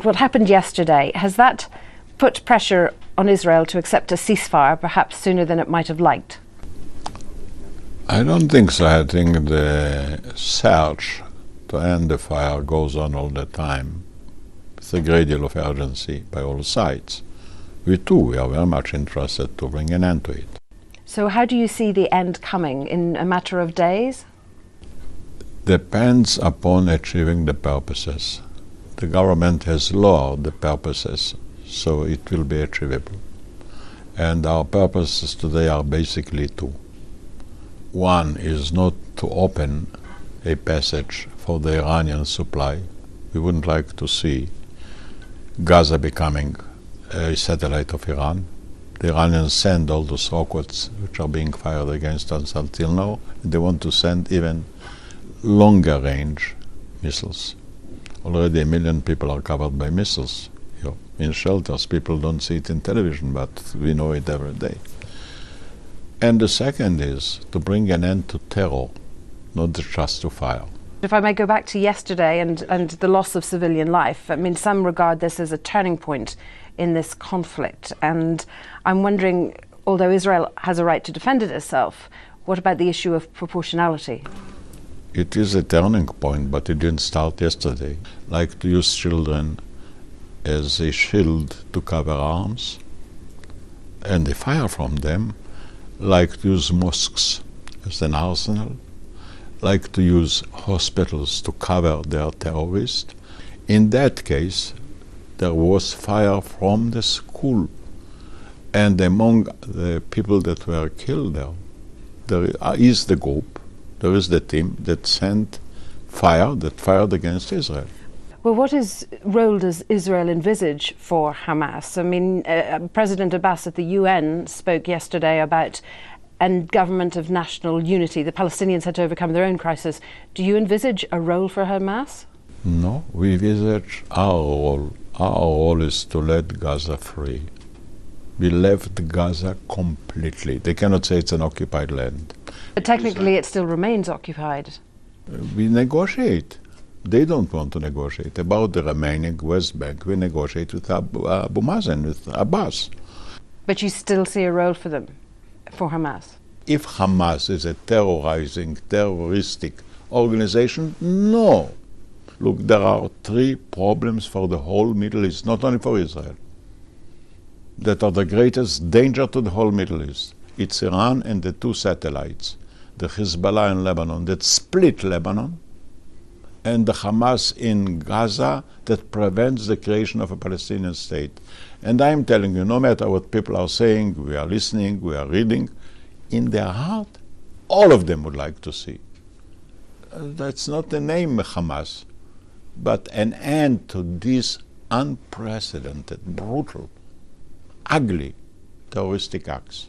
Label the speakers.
Speaker 1: what happened yesterday, has that put pressure on Israel to accept a ceasefire, perhaps sooner than it might have liked?
Speaker 2: I don't think so. I think the search to end the fire goes on all the time with a great deal of urgency by all sides. We too are very much interested to bring an end to it.
Speaker 1: So how do you see the end coming? In a matter of days?
Speaker 2: Depends upon achieving the purposes. The government has lowered the purposes, so it will be achievable. And our purposes today are basically two. One is not to open a passage for the Iranian supply. We wouldn't like to see Gaza becoming a satellite of Iran. The Iranians send all those rockets which are being fired against us until now. They want to send even longer range missiles. Already 1 million people are covered by missiles. In shelters, people don't see it in television, but we know it every day. And the second is to bring an end to terror, not just to fire.
Speaker 1: If I may go back to yesterday and the loss of civilian life, I mean, some regard this as a turning point in this conflict. And I'm wondering, although Israel has a right to defend itself, what about the issue of proportionality?
Speaker 2: It is a turning point, but it didn't start yesterday. Like to use children as a shield to cover arms, and the fire from them, like to use mosques as an arsenal, like to use hospitals to cover their terrorists. In that case, there was fire from the school. And among the people that were killed there is the group, there is the team that sent fire, that fired against Israel.
Speaker 1: Well, what role does Israel envisage for Hamas? I mean, President Abbas at the UN spoke yesterday about a government of national unity. The Palestinians had to overcome their own crisis. Do you envisage a role for Hamas?
Speaker 2: No, we envisage our role. Our role is to let Gaza free. We left Gaza completely. They cannot say it's an occupied land.
Speaker 1: But technically it still remains occupied.
Speaker 2: We negotiate. They don't want to negotiate. About the remaining West Bank, we negotiate with Abu Mazen, with Abbas.
Speaker 1: But you still see a role for them, for Hamas?
Speaker 2: If Hamas is a terroristic organization, no. Look, there are 3 problems for the whole Middle East, not only for Israel, that are the greatest danger to the whole Middle East. It's Iran and the 2 satellites, the Hezbollah in Lebanon that split Lebanon, and the Hamas in Gaza that prevents the creation of a Palestinian state. And I'm telling you, no matter what people are saying, we are listening, we are reading, in their heart, all of them would like to see. That's not the name Hamas, but an end to these unprecedented, brutal, ugly terroristic acts.